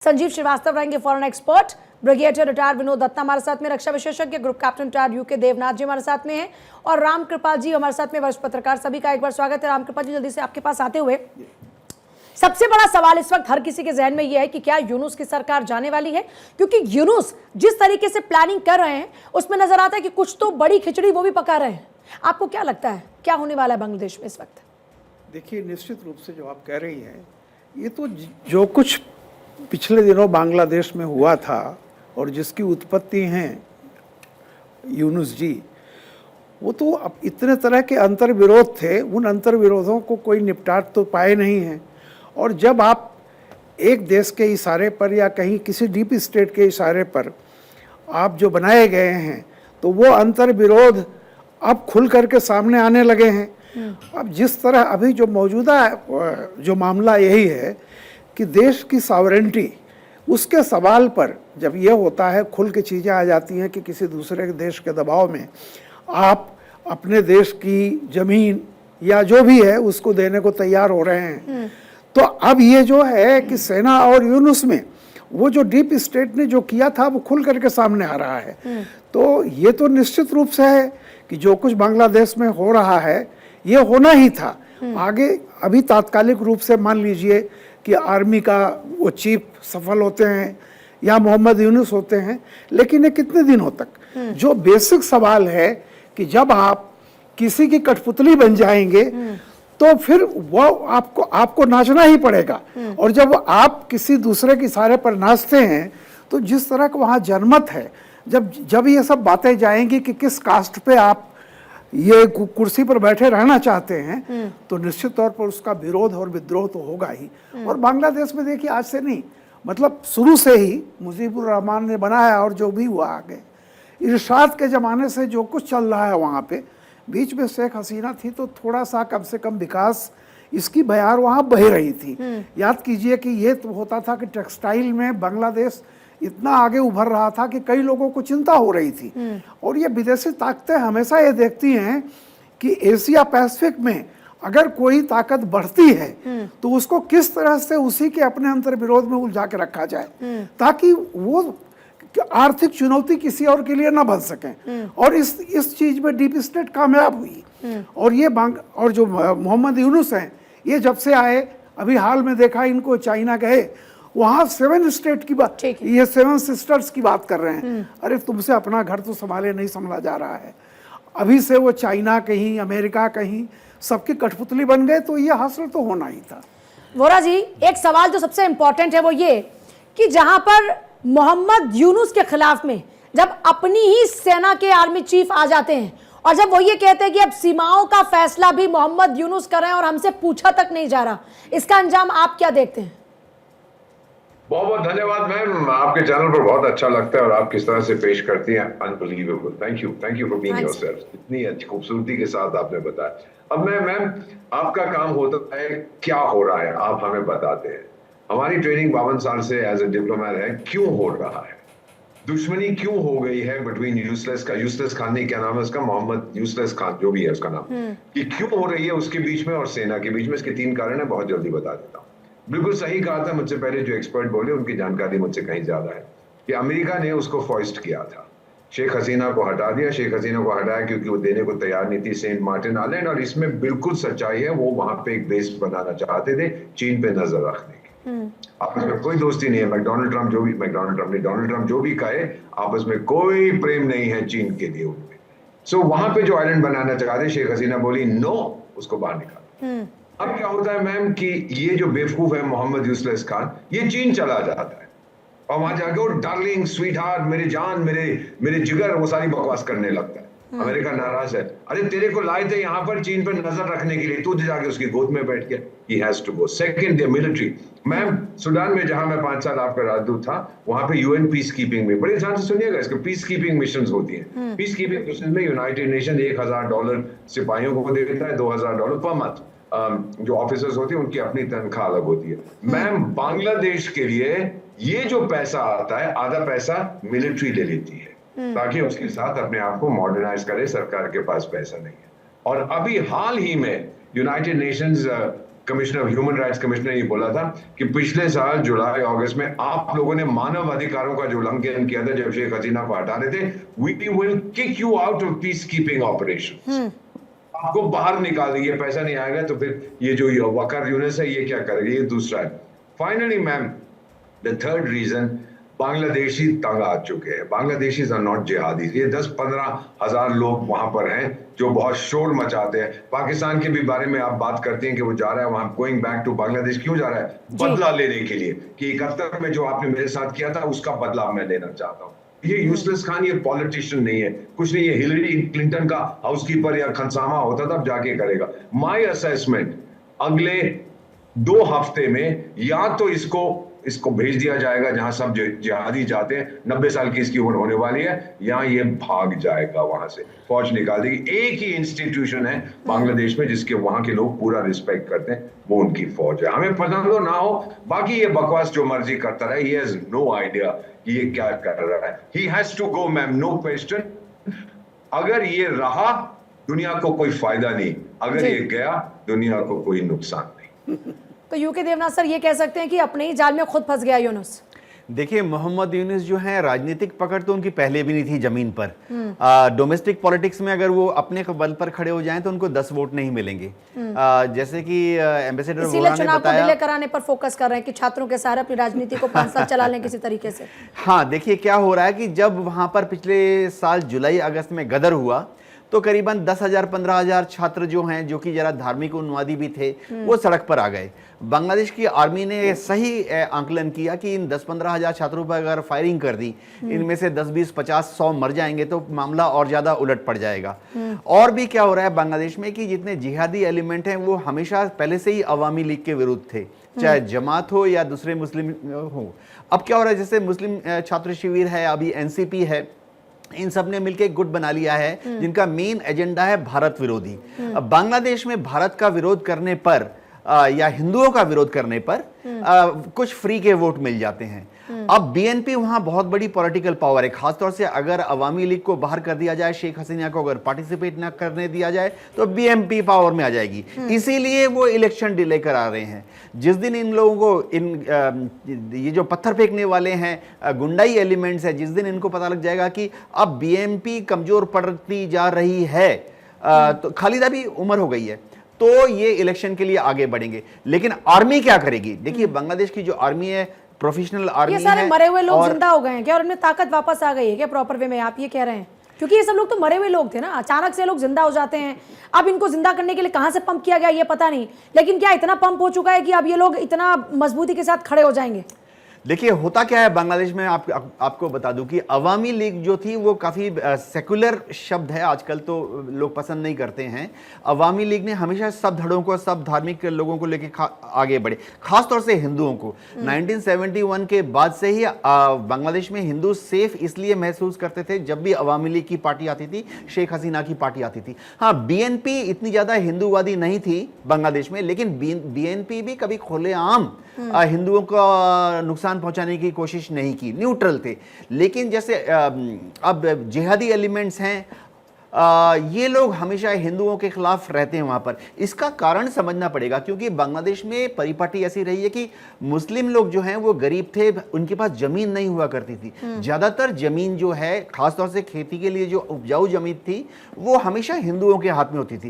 संजीव श्रीवास्तव रहेंगे foreign expert. Brigadier retired Vinod Dutta हमारे साथ में, रक्षा विशेषज्ञ group captain retired UK Devnath ji हमारे साथ में हैं, और राम कृपाल जी हमारे साथ में, वरिष्ठ पत्रकार। सभी का एक बार स्वागत है। राम कृपाल जी, जल्दी से आपके पास आते हुए, सबसे बड़ा सवाल इस वक्त हर किसी के जहन में यह है कि क्या यूनुस की सरकार जाने वाली है? क्योंकि यूनुस जिस तरीके से प्लानिंग कर रहे हैं उसमें नजर आता है कि कुछ तो बड़ी खिचड़ी वो भी पका रहे हैं। आपको क्या लगता है क्या होने वाला है बांग्लादेश में इस वक्त? देखिए, निश्चित रूप से जो आप कह रही हैं, ये तो जो कुछ पिछले दिनों बांग्लादेश में हुआ था और जिसकी उत्पत्ति हैं यूनुस जी, वो तो अब इतने तरह के अंतर्विरोध थे, उन अंतर्विरोधों को कोई निपटा तो पाए नहीं हैं। और जब आप एक देश के इशारे पर या कहीं किसी डीप स्टेट के इशारे पर आप जो बनाए गए हैं, तो वो अंतर्विरोध अब खुल करके सामने आने लगे हैं। अब जिस तरह अभी जो मौजूदा जो मामला यही है कि देश की सॉवरेंटी, उसके सवाल पर जब ये होता है, खुल के चीज़ें आ जाती हैं कि किसी दूसरे के देश के दबाव में आप अपने देश की ज़मीन या जो भी है उसको देने को तैयार हो रहे हैं। तो अब ये जो है कि सेना और यूनुस में वो जो डीप स्टेट ने जो किया था वो खुल करके सामने आ रहा है। तो ये तो निश्चित रूप से है कि जो कुछ बांग्लादेश में हो रहा है ये होना ही था। आगे अभी तात्कालिक रूप से मान लीजिए कि आर्मी का वो चीफ सफल होते हैं या मोहम्मद यूनुस होते हैं, लेकिन ये कितने दिनों तक? जो बेसिक सवाल है कि जब आप किसी की कठपुतली बन जाएंगे तो फिर वो आपको नाचना ही पड़ेगा। और जब आप किसी दूसरे के इशारे पर नाचते हैं तो जिस तरह का वहाँ जनमत है, जब ये सब बातें जाएंगी कि किस कास्ट पे आप ये कुर्सी पर बैठे रहना चाहते हैं, तो निश्चित तौर पर उसका विरोध और विद्रोह तो होगा ही। और बांग्लादेश में देखिए, आज से नहीं, मतलब शुरू से ही मुजीबुर रहमान ने बनाया और जो भी हुआ आगे, इरशाद के ज़माने से जो कुछ चल रहा है वहाँ पे, बीच में शेख हसीना थी तो थोड़ा सा कम से कम विकास इसकी बयार वहाँ बह रही थी। याद कीजिए कि ये तो होता था कि टेक्सटाइल में बांग्लादेश इतना आगे उभर रहा था कि कई लोगों को चिंता हो रही थी। और ये विदेशी ताकतें हमेशा ये देखती हैं कि एशिया पैसिफिक में अगर कोई ताकत बढ़ती है तो उसको किस तरह से उसी के अपने अंतर्विरोध में उलझा के रखा जाए, ताकि वो आर्थिक चुनौती किसी और के लिए ना बन सकें। और इस चीज में डीप स्टेट कामयाब हुई। और ये और जो मोहम्मद यूनुस हैं, ये जब से आए, अभी हाल में देखा इनको चाइना गए, वहाँ 7 स्टेट की बात, ये 7 सिस्टर्स की बात कर रहे हैं। अरे तुमसे अपना घर तो संभाले नहीं संभला जा रहा है, अभी से वो चाइना कहीं, अमेरिका कहीं, सबकी कठपुतली बन गए, तो ये हासिल तो होना ही था। वोरा जी, एक सवाल जो सबसे इंपॉर्टेंट है वो ये कि जहां पर मोहम्मद यूनुस के खिलाफ में जब अपनी ही सेना के आर्मी चीफ आ जाते हैं और जब वो ये कहते हैं कि अब सीमाओं का फैसला भी मोहम्मद यूनुस कर रहे हैं और हमसे पूछा तक नहीं जा रहा, इसका अंजाम आप क्या देखते हैं? बहुत बहुत धन्यवाद मैम, आपके चैनल पर बहुत अच्छा लगता है और आप किस तरह से पेश करती हैं, unbelievable. Thank you for being yourself. इतनी अच्छी खूबसूरती के साथ आपने बताया। अब मैम, आपका काम होता है क्या हो रहा है आप हमें बताते हैं। हमारी ट्रेनिंग 52 साल से एज ए डिप्लोमेट है, क्यों हो रहा है, दुश्मनी क्यों हो गई है बिटवीन यूसलेस खान नहीं, क्या नाम है उसका, मोहम्मद यूसलेस खान जो भी है उसका नाम, कि क्यों हो रही है उसके बीच में और सेना के बीच में। इसके 3 कारण है, बहुत जल्दी बता देता हूँ। बिल्कुल सही कहा था मुझसे पहले जो एक्सपर्ट बोले, उनकी जानकारी मुझसे कहीं ज्यादा है कि अमेरिका ने उसको फॉइस्ट किया था, शेख हसीना को हटा दिया। शेख हसीना को हटाया क्योंकि वो देने को तैयार नहीं थी सेंट मार्टिन आइलैंड, और इसमें बिल्कुल सच्चाई है, वो वहां पे एक बेस बनाना चाहते थे चीन पे नजर रखने की। आपस में कोई दोस्ती नहीं है, डोनाल्ड ट्रम्प जो भी कहे, आपस में कोई प्रेम नहीं है चीन के लिए उनमें। सो वहां पे जो आइलैंड बनाना चाहते, शेख हसीना बोली नो, उसको बाहर निकाल। अब क्या होता है मैम कि ये जो बेवकूफ है मोहम्मद यूसलेस खान, ये चीन चला जाता है और वहां जाके वो डार्लिंग, स्वीट हार्ट, मेरी जान, मेरे जिगर, वो सारी बकवास करने लगता है। अमेरिका नाराज है, अरे तेरे को लाए थे यहाँ पर चीन पर नजर रखने के लिए, तू जाके उसकी गोद में बैठ गया। He has to go. Second, military. Ma'am, Sudan में जहां मैं 5 साल आपका राजदूत था, वहां पे यूएन पीस कीपिंग में, बड़े ध्यान से सुनिएगा, इसके पीस कीपिंग मिशन होती है। पीस कीपिंग मिशन में यूनाइटेड नेशन $1000 सिपाहियों को देता है, $2000 पर मंथ। जो ऑफिसर्स होते हैं उनकी अपनी तनख्वाह अलग होती है। मैम, बांग्लादेश के लिए ये जो पैसा आता है, आधा पैसा मिलिट्री ले लेती है ताकि उसके साथ अपने आप को मॉडर्नाइज करे। सरकार के पास पैसा नहीं है। और अभी हाल ही में United Nations commissioner, human rights commissioner ये बोला था कि पिछले साल जुलाई अगस्त में आप लोगों ने मानव अधिकारों का जो उल्लंघन किया था जब शेख हसीना को हटा रहे थे, we will kick you out of peace keeping operation, आपको बाहर निकाल देंगे, पैसा नहीं आएगा तो फिर ये जो वकार यूनिस है ये क्या करेगा। ये दूसरा है। Finally ma'am, the third reason, Bangladeshi तंग आ चुके हैं। Bangladeshis are not jihadis. ये 10-15 हजार लोग वहां पर हैं जो बहुत शोर मचाते हैं। पाकिस्तान के भी बारे में आप बात करते हैं कि वो जा रहा है वहां, गोइंग बैक टू बांग्लादेश। क्यों जा रहा है? बदला लेने के लिए कि 71 में जो आपने मेरे साथ किया था उसका बदला मैं लेना चाहता हूँ। ये यूजलेस खान ये पॉलिटिशियन नहीं है, कुछ नहीं है। हिलरी क्लिंटन का हाउसकीपर या खनसामा होता तब जाके करेगा। माय असेसमेंट, अगले 2 हफ्ते में या तो इसको भेज दिया जाएगा जहां सब जिहादी जाते हैं, 90 साल की इसकी उम्र होने वाली है, या ये भाग जाएगा वहां से, फौज निकाल देगी। एक ही इंस्टीट्यूशन है बांग्लादेश में जिसके वहां के लोग पूरा रिस्पेक्ट करते हैं, वो उनकी फौज है। हमें पसंद हो ना हो, बाकी ये बकवास जो मर्जी करता रहे, ही हैज नो आइडिया कि ये क्या कर रहा है। He has to go ma'am, no question. अगर ये रहा दुनिया को कोई फायदा नहीं, अगर ये गया दुनिया को कोई नुकसान नहीं। तो यूके देवनाथ सर ये कह सकते हैं कि अपने ही जाल में खुद फंस गया यूनुस। देखिए, मोहम्मद यूनुस जो है, राजनीतिक पकड़ तो उनकी पहले भी नहीं थी जमीन पर। डोमेस्टिक पॉलिटिक्स में अगर वो अपने बल पर खड़े हो जाएं तो उनको 10 वोट नहीं मिलेंगे। जैसे कि एम्बेसडर इसीलिए चुनाव को डिले कराने पर फोकस कर रहे हैं कि छात्रों के सहारे अपनी राजनीति को 5 साल चला लें किसी तरीके से। हाँ, देखिए क्या हो रहा है कि जब वहां पर पिछले साल जुलाई अगस्त में गदर हुआ तो करीबन 10,000-15,000 छात्र जो हैं, जो कि जरा धार्मिक उन्मादी भी थे, वो सड़क पर आ गए। बांग्लादेश की आर्मी ने सही आंकलन किया कि इन 10-15,000 छात्रों पर अगर फायरिंग कर दी, इनमें से 10, 20, 50, 100 मर जाएंगे तो मामला और ज्यादा उलट पड़ जाएगा। और भी क्या हो रहा है बांग्लादेश में कि जितने जिहादी एलिमेंट हैं वो हमेशा पहले से ही अवामी लीग के विरुद्ध थे, चाहे जमात हो या दूसरे मुस्लिम हो। अब क्या हो रहा है, जैसे मुस्लिम छात्र शिविर है, अभी एनसीपी है, इन सब ने मिलकर एक गुट बना लिया है जिनका मेन एजेंडा है भारत विरोधी। अब बांग्लादेश में भारत का विरोध करने पर या हिंदुओं का विरोध करने पर कुछ फ्री के वोट मिल जाते हैं। अब बीएनपी वहां बहुत बड़ी पॉलिटिकल पावर है, खासतौर से अगर अवामी लीग को बाहर कर दिया जाए, शेख हसीना को अगर पार्टिसिपेट ना करने दिया जाए तो बीएनपी पावर में आ जाएगी। इसीलिए वो इलेक्शन डिले करा रहे हैं। जिस दिन इन लोगों को ये जो पत्थर फेंकने वाले हैं गुंडाई एलिमेंट्स है, जिस दिन इनको पता लग जाएगा कि अब बीएनपी कमजोर पड़ती जा रही है, तो खालिदा भी उम्र हो गई है, तो ये इलेक्शन के लिए आगे बढ़ेंगे। लेकिन आर्मी क्या करेगी? देखिए, बांग्लादेश की जो आर्मी है, प्रोफेशनल आर्मी है। ये सारे मरे हुए लोग जिंदा हो गए हैं क्या, और उनमें ताकत वापस आ गई है क्या प्रॉपर वे में, आप ये कह रहे हैं? क्योंकि ये सब लोग तो मरे हुए लोग थे ना, अचानक से लोग जिंदा हो जाते हैं। अब इनको जिंदा करने के लिए कहां से पंप किया गया ये पता नहीं, लेकिन क्या इतना पंप हो चुका है कि अब ये लोग इतना मजबूती के साथ खड़े हो जाएंगे? देखिए, होता क्या है बांग्लादेश में, आपको बता दूं कि अवामी लीग जो थी वो काफ़ी सेकुलर शब्द है, आजकल तो लोग पसंद नहीं करते हैं। अवामी लीग ने हमेशा सब धड़ों को, सब धार्मिक लोगों को लेके आगे बढ़े, खासतौर से हिंदुओं को। 1971 के बाद से ही बांग्लादेश में हिंदू सेफ इसलिए महसूस करते थे जब भी अवामी लीग की पार्टी आती थी, शेख हसीना की पार्टी आती थी। हाँ, बीएनपी इतनी ज़्यादा हिंदूवादी नहीं थी बांग्लादेश में, लेकिन बीएनपी भी कभी खुलेआम हिंदुओं को नुकसान पहुंचाने की कोशिश नहीं की, न्यूट्रल थे। लेकिन जैसे अब जिहादी एलिमेंट्स हैं, ये लोग हमेशा हिंदुओं के खिलाफ रहते हैं वहां पर। इसका कारण समझना पड़ेगा, क्योंकि बांग्लादेश में परिपाटी ऐसी रही है कि मुस्लिम लोग जो हैं वो गरीब थे, उनके पास जमीन नहीं हुआ करती थी। ज्यादातर जमीन जो है, खासतौर से खेती के लिए जो उपजाऊ जमीन थी, वो हमेशा हिंदुओं के हाथ में होती थी।